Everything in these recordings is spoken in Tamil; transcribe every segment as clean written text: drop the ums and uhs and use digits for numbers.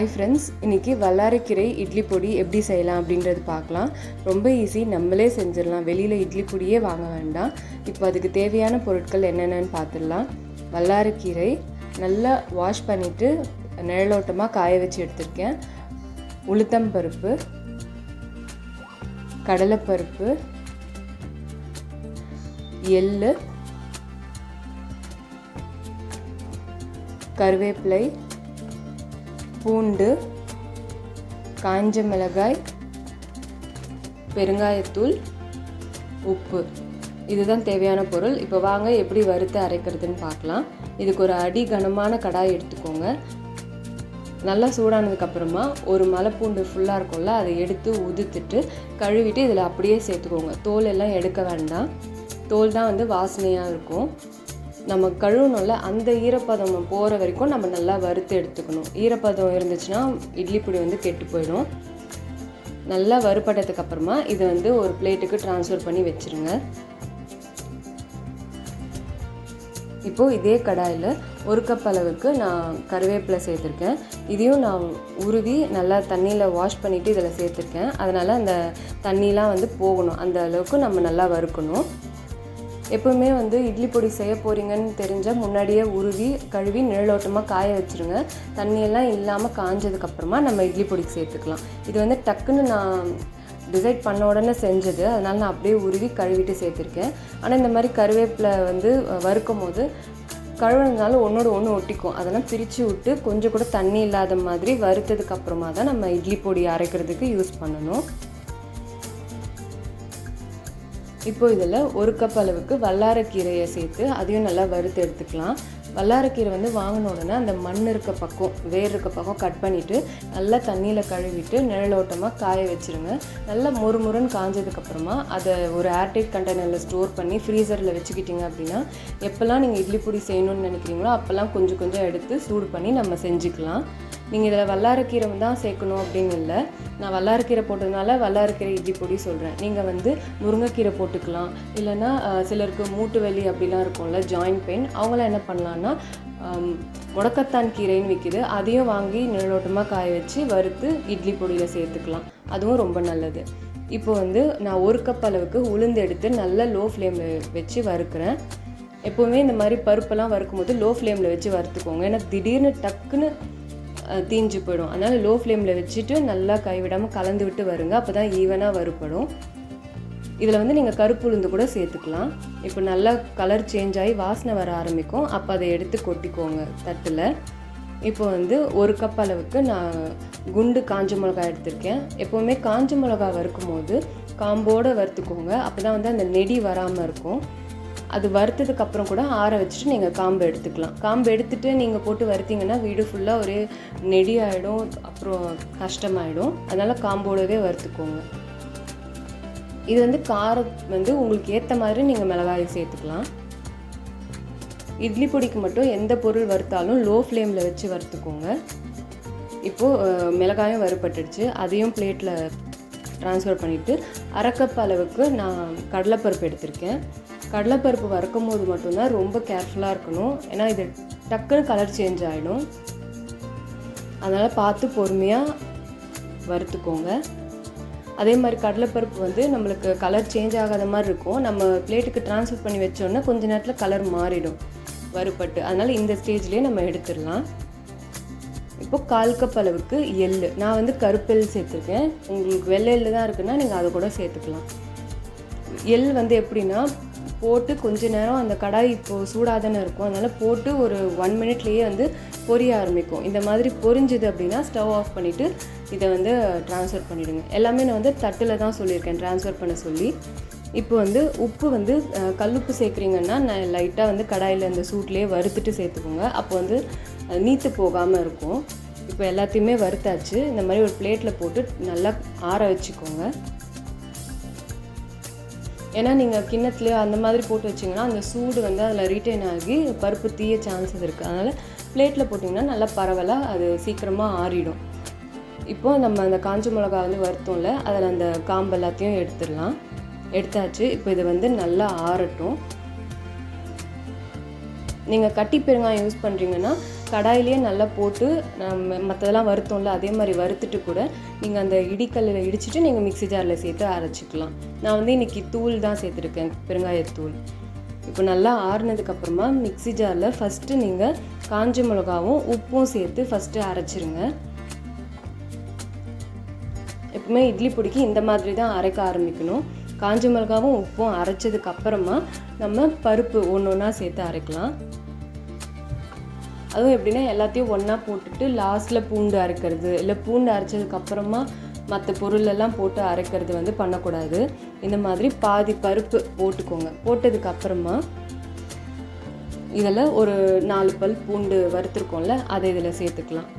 ஹாய் ஃப்ரெண்ட்ஸ், இன்றைக்கி வல்லாரைக்கீரை இட்லி பொடி எப்படி செய்யலாம் அப்படின்றது பார்க்கலாம். ரொம்ப ஈஸி, நம்மளே செஞ்சிடலாம். வெளியில் இட்லி பொடியே வாங்க வேண்டாம். இப்போ அதுக்கு தேவையான பொருட்கள் என்னென்னு பார்த்துடலாம். வல்லாரைக்கீரை நல்லா வாஷ் பண்ணிவிட்டு நிழலோட்டமாக காய வச்சு எடுத்திருக்கேன். உளுத்தம்பருப்பு, கடலைப்பருப்பு, எள்ளு, கருவேப்பிலை, பூண்டு, காஞ்ச மிளகாய், பெருங்காயத்தூள், உப்பு. இதுதான் தேவையான பொருள். இப்போ வாங்க எப்படி வறுத்து அரைக்கிறதுன்னு பார்க்கலாம். இதுக்கு ஒரு அடி கனமான கடாய் எடுத்துக்கோங்க. நல்லா சூடானதுக்கப்புறமா ஒரு மலைப்பூண்டு ஃபுல்லாக இருக்கும்ல, அதை எடுத்து உதுத்துட்டு கழுவிட்டு இதில் அப்படியே சேர்த்துக்கோங்க. தோல் எல்லாம் எடுக்க வேண்டாம். தோல் தான் வாசனையாக இருக்கும். நம்ம கழுவணும்ல, அந்த ஈரப்பதம் போகிற வரைக்கும் நம்ம நல்லா வறுத்து எடுத்துக்கணும். ஈரப்பதம் இருந்துச்சுன்னா இட்லி பொடி கெட்டு போயிடும். நல்லா வறுபட்டதுக்கு அப்புறமா இதை ஒரு பிளேட்டுக்கு ட்ரான்ஸ்ஃபர் பண்ணி வச்சுருங்க. இப்போது இதே கடாயில் ஒரு கப் அளவுக்கு நான் கருவேப்பிலை சேர்த்துருக்கேன். இதையும் நான் உருவி நல்லா தண்ணியில் வாஷ் பண்ணிவிட்டு இதில் சேர்த்துருக்கேன். அதனால் அந்த தண்ணிலாம் போகணும். அந்த அளவுக்கு நம்ம நல்லா வறுக்கணும். எப்போவுமே இட்லி பொடி செய்ய போகிறீங்கன்னு தெரிஞ்சால் முன்னாடியே உருவி கழுவி நிழலோட்டமாக காய வச்சுருங்க. தண்ணியெல்லாம் இல்லாமல் காஞ்சதுக்கப்புறமா நம்ம இட்லி பொடிக்கு சேர்த்துக்கலாம். இது டக்குன்னு நான் டிசைட் பண்ண உடனே செஞ்சது, அதனால் நான் அப்படியே உருவி கழுவிட்டு சேர்த்துருக்கேன். ஆனால் இந்த மாதிரி கருவேப்பிலை வறுக்கும் போது கழுவுனதுனால ஒன்றோட ஒன்று ஒட்டிக்கும். அதெல்லாம் பிரித்து விட்டு கொஞ்சம் கூட தண்ணி இல்லாத மாதிரி வறுத்ததுக்கப்புறமா தான் நம்ம இட்லி பொடி அரைக்கிறதுக்கு யூஸ் பண்ணணும். இப்போது இதில் ஒரு கப் அளவுக்கு வல்லாரைக்கீரையை சேர்த்து அதையும் நல்லா வறுத்து எடுத்துக்கலாம். வல்லாரைக்கீரை வாங்கின உடனே அந்த மண் இருக்க பக்கம், வேர் இருக்க பக்கம் கட் பண்ணிவிட்டு நல்லா தண்ணியில் கழுவிட்டு நிழலோட்டமாக காய வச்சுருங்க. நல்லா முறுமுறுன்னு காஞ்சதுக்கப்புறமா அதை ஒரு ஏர்டைட் கண்டெய்னரில் ஸ்டோர் பண்ணி ஃப்ரீசரில் வச்சுக்கிட்டிங்க அப்படின்னா எப்போல்லாம் நீங்கள் இட்லி பொடி செய்யணும்னு நினைக்கிறீங்களோ அப்போல்லாம் கொஞ்சம் கொஞ்சம் எடுத்து சூடு பண்ணி நம்ம செஞ்சுக்கலாம். நீங்கள் இதில் வல்லாரைக்கீரை தான் சேர்க்கணும் அப்படின்னு இல்லை. நான் வல்லாரைக்கீரை போட்டதுனால வல்லாரைக்கீரை இட்லி பொடி சொல்கிறேன். நீங்கள் முருங்கைக்கீரை போட்டுக்கலாம். இல்லைன்னா சிலருக்கு மூட்டு வலி அப்படிலாம் இருக்கும்ல, ஜாயிண்ட் பெயின், அவங்களாம் என்ன பண்ணலான்னா முடக்கத்தான் கீரைன்னு விற்கிது, அதையும் வாங்கி நிழலோட்டமாக காய வச்சு வறுத்து இட்லி பொடியில் சேர்த்துக்கலாம். அதுவும் ரொம்ப நல்லது. இப்போ நான் ஒரு கப் அளவுக்கு உளுந்து எடுத்து நல்லா லோ ஃப்ளேமில் வச்சு வறுக்கிறேன். எப்போவுமே இந்த மாதிரி பருப்பெல்லாம் வறுக்கும்போது லோ ஃப்ளேமில் வச்சு வறுத்துக்கோங்க. ஏன்னா திடீர்னு டக்குன்னு தீஞ்சு போயிடும். அதனால் லோ ஃப்ளேமில் வச்சுட்டு நல்லா கைவிடாமல் கலந்து விட்டு வருங்க. அப்போ தான் ஈவனாக வறுப்படும். இதில் நீங்கள் கருப்பு உளுந்து கூட சேர்த்துக்கலாம். இப்போ நல்லா கலர் சேஞ்ச் ஆகி வாசனை வர ஆரம்பிக்கும். அப்போ அதை எடுத்து கொட்டிக்கோங்க தட்டில். இப்போ ஒரு கப் அளவுக்கு நான் குண்டு காஞ்ச மிளகாய் எடுத்திருக்கேன். எப்போவுமே காஞ்ச மிளகாய் வறுக்கும் போது காம்போடு வறுத்துக்கோங்க. அப்போ தான் அந்த நெடி வராமல் இருக்கும். அது வறுத்ததுக்கப்புறம் கூட ஆற வச்சுட்டு நீங்கள் காம்பு எடுத்துக்கலாம். காம்பு எடுத்துகிட்டு நீங்கள் போட்டு வறுத்திங்கன்னா வீடு ஃபுல்லாக ஒரே நெடி ஆகிடும், அப்புறம் கஷ்டமாயிடும். அதனால் காம்போடவே வறுத்துக்கோங்க. இது காரம் உங்களுக்கு ஏற்ற மாதிரி நீங்கள் மிளகாயை சேர்த்துக்கலாம். இட்லி பொடிக்கு மட்டும் எந்த பொருள் வறுத்தாலும் லோ ஃப்ளேமில் வச்சு வறுத்துக்கோங்க. இப்போது மிளகாயும் வறுபட்டுடுச்சு. அதையும் பிளேட்டில் ட்ரான்ஸ்ஃபர் பண்ணிவிட்டு அரை கப் அளவுக்கு நான் கடலைப்பருப்பு எடுத்திருக்கேன். கடலைப்பருப்பு வறுக்கும் போது மட்டும்தான் ரொம்ப கேர்ஃபுல்லாக இருக்கணும். ஏன்னா இது டக்குன்னு கலர் சேஞ்ச் ஆகிடும். அதனால் பார்த்து பொறுமையாக வறுத்துக்கோங்க. அதே மாதிரி கடலைப்பருப்பு நம்மளுக்கு கலர் சேஞ்ச் ஆகாத மாதிரி இருக்கும். நம்ம பிளேட்டுக்கு ட்ரான்ஸ்ஃபர் பண்ணி வச்சோன்னா கொஞ்ச நேரத்தில் கலர் மாறிடும் வறுபட்டு. அதனால் இந்த ஸ்டேஜ்லேயே நம்ம எடுத்துடலாம். இப்போது 1/4 கப் அளவுக்கு எள்ளு, நான் கருப்பெல் சேர்த்துருக்கேன். உங்களுக்கு வெள்ளை எள்ளு தான் இருக்குன்னா நீங்கள் அதை கூட சேர்த்துக்கலாம். எள் எப்படின்னா போட்டு கொஞ்ச நேரம் அந்த கடாய் இப்போது சூடாதானே இருக்கும், அதனால் போட்டு ஒரு 1 மினிட்லேயே பொரிய ஆரம்பிக்கும். இந்த மாதிரி பொரிஞ்சுது அப்படின்னா ஸ்டவ் ஆஃப் பண்ணிவிட்டு இதை ட்ரான்ஸ்ஃபர் பண்ணிவிடுங்க. எல்லாமே நான் தட்டில் தான் சொல்லியிருக்கேன் ட்ரான்ஸ்ஃபர் பண்ண சொல்லி. இப்போ உப்பு கல்லுப்பு சேர்க்குறீங்கன்னா நான் லைட்டாக கடாயில் அந்த சூட்லேயே வறுத்துட்டு சேர்த்துக்கோங்க. அப்போ நீத்து போகாமல் இருக்கும். இப்போ எல்லாத்தையுமே வறுத்தாச்சு. இந்த மாதிரி ஒரு பிளேட்டில் போட்டு நல்லா ஆற வச்சுக்கோங்க. ஏன்னா நீங்கள் கிண்ணத்துலேயோ அந்த மாதிரி போட்டு வச்சிங்கன்னா அந்த சூடு அதில் ரீட்டைன் ஆகி பருப்பு தீய சான்சஸ் இருக்குது. அதனால் பிளேட்டில் போட்டிங்கன்னா நல்லா பரவலாக அது சீக்கிரமாக ஆறிடும். இப்போது நம்ம அந்த காஞ்ச மிளகா வறுத்தோம்ல, அதில் அந்த காம்பு எல்லாத்தையும் எடுத்துடலாம். எடுத்தாச்சு. இப்போ இது நல்லா ஆறட்டும். நீங்கள் கட்டி பெருங்காயம் யூஸ் பண்ணுறீங்கன்னா கடாயிலேயே நல்லா போட்டு மற்றதெல்லாம் வறுத்தோம்ல அதே மாதிரி வறுத்துட்டு கூட நீங்கள் அந்த இடிக்கல்லில் இடிச்சிட்டு நீங்கள் மிக்ஸி ஜாரில் சேர்த்து அரைச்சிக்கலாம். நான் வந்து இன்றைக்கி தூள் தான் சேர்த்துருக்கேன், பெருங்காயத்தூள். இப்போ நல்லா ஆறுனதுக்கப்புறமா மிக்ஸி ஜாரில் ஃபஸ்ட்டு நீங்கள் காஞ்ச மிளகாவும் உப்பும் சேர்த்து ஃபஸ்ட்டு அரைச்சிருங்க. எப்பவுமே இட்லி பொடிக்கு இந்த மாதிரி தான் அரைக்க ஆரம்பிக்கணும். காஞ்ச மிளகாவும் உப்பும் அரைச்சதுக்கப்புறமா நம்ம பருப்பு ஒன்று ஒன்றா சேர்த்து அரைக்கலாம். அதுவும் எப்படின்னா எல்லாத்தையும் ஒன்றா போட்டுட்டு லாஸ்ட்டில் பூண்டு அரைக்கிறது, இல்லை பூண்டு அரைச்சதுக்கப்புறமா மற்ற பொருளெல்லாம் போட்டு அரைக்கிறது வந்து பண்ணக்கூடாது. இந்த மாதிரி பாதி பருப்பு போட்டுக்கோங்க. போட்டதுக்கப்புறமா இதில் ஒரு 4 பல் பூண்டு வறுத்துருக்கோம்ல அதை இதில் சேர்த்துக்கலாம்.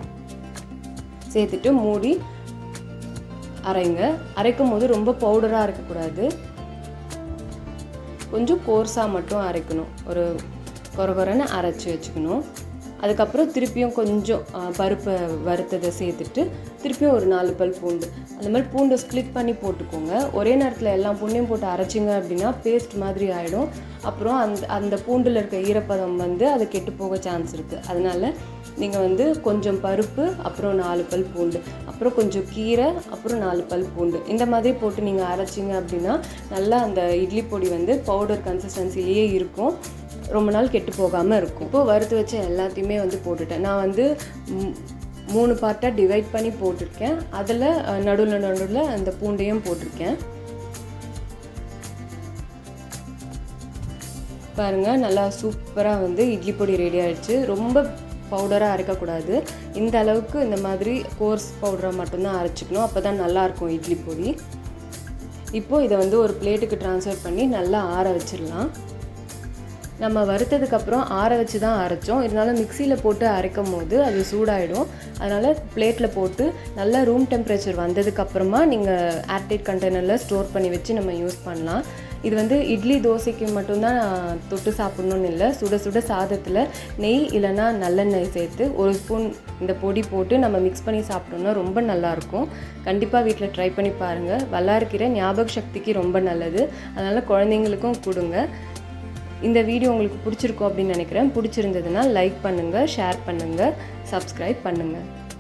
சேர்த்துட்டு மூடி அரைங்க. அரைக்கும் போது ரொம்ப பவுடராக அரைக்கக்கூடாது, கொஞ்சம் கோர்ஸாக மட்டும் அரைக்கணும். ஒரு கொரகொரன்னு அரைச்சி வச்சுக்கணும். அதுக்கப்புறம் திருப்பியும் கொஞ்சம் பருப்பை வறுத்ததை சேர்த்துட்டு திருப்பியும் ஒரு 4 பல் பூண்டு, அந்த மாதிரி பூண்டை ஸ்ப்ளிட் பண்ணி போட்டுக்கோங்க. ஒரே நேரத்தில் எல்லா பூண்டையும் போட்டு அரைச்சிங்க அப்படின்னா பேஸ்ட் மாதிரி ஆகிடும். அப்புறம் அந்த பூண்டில் இருக்க ஈரப்பதம் வந்து அது கெட்டு போக சான்ஸ் இருக்குது. அதனால் நீங்கள் வந்து கொஞ்சம் பருப்பு, அப்புறம் 4 பல் பூண்டு, அப்புறம் கொஞ்சம் கீரை, அப்புறம் 4 பல் பூண்டு, இந்த மாதிரி போட்டு நீங்கள் அரைச்சிங்க அப்படின்னா நல்லா அந்த இட்லி பொடி வந்து பவுடர் கன்சிஸ்டன்சிலேயே இருக்கும், ரொம்ப நாள் கெட்டு போகாமல் இருக்கும். இப்போது வறுத்து வச்ச எல்லாத்தையுமே வந்து போட்டுட்டேன். நான் வந்து 3 பார்ட்டாக டிவைட் பண்ணி போட்டிருக்கேன். அதில் நடுவில் அந்த பூண்டையும் போட்டிருக்கேன். பாருங்கள், நல்லா சூப்பராக வந்து இட்லி பொடி ரெடி ஆகிடுச்சு. ரொம்ப பவுடராக அரைக்கக்கூடாது, இந்த அளவுக்கு இந்த மாதிரி கோர்ஸ் பவுடராக மட்டும்தான் அரைச்சிக்கணும். அப்போ தான் நல்லாயிருக்கும் இட்லி பொடி. இப்போது இதை வந்து ஒரு பிளேட்டுக்கு ட்ரான்ஸ்ஃபர் பண்ணி நல்லா ஆற வச்சிடலாம். நம்ம வறுத்ததுக்கப்புறம் ஆற வச்சு தான் அரைச்சோம், இருந்தாலும் மிக்சியில் போட்டு அரைக்கும் போது அது சூடாகிடும். அதனால் பிளேட்டில் போட்டு நல்லா ரூம் டெம்பரேச்சர் வந்ததுக்கப்புறமா நீங்கள் ஏர்டைட் கண்டெய்னரில் ஸ்டோர் பண்ணி வச்சு நம்ம யூஸ் பண்ணலாம். இது வந்து இட்லி தோசைக்கு மட்டும்தான் தொட்டு சாப்பிட்ணுன்னு இல்லை, சுட சுட சாதத்தில் நெய் இல்லைன்னா நல்லெண்ணெய் சேர்த்து 1 ஸ்பூன் இந்த பொடி போட்டு நம்ம மிக்ஸ் பண்ணி சாப்பிட்டோம்னா ரொம்ப நல்லாயிருக்கும். கண்டிப்பாக வீட்டில் ட்ரை பண்ணி பாருங்கள். வல்லாரக்கீரை ஞாபக சக்திக்கு ரொம்ப நல்லது, அதனால் குழந்தைங்களுக்கும் கொடுங்க. இந்த வீடியோ உங்களுக்கு பிடிச்சிருக்கும் அப்படின்னு நினைக்கிறேன். பிடிச்சிருந்ததுன்னா லைக் பண்ணுங்கள், ஷேர் பண்ணுங்கள், சப்ஸ்கிரைப் பண்ணுங்கள்.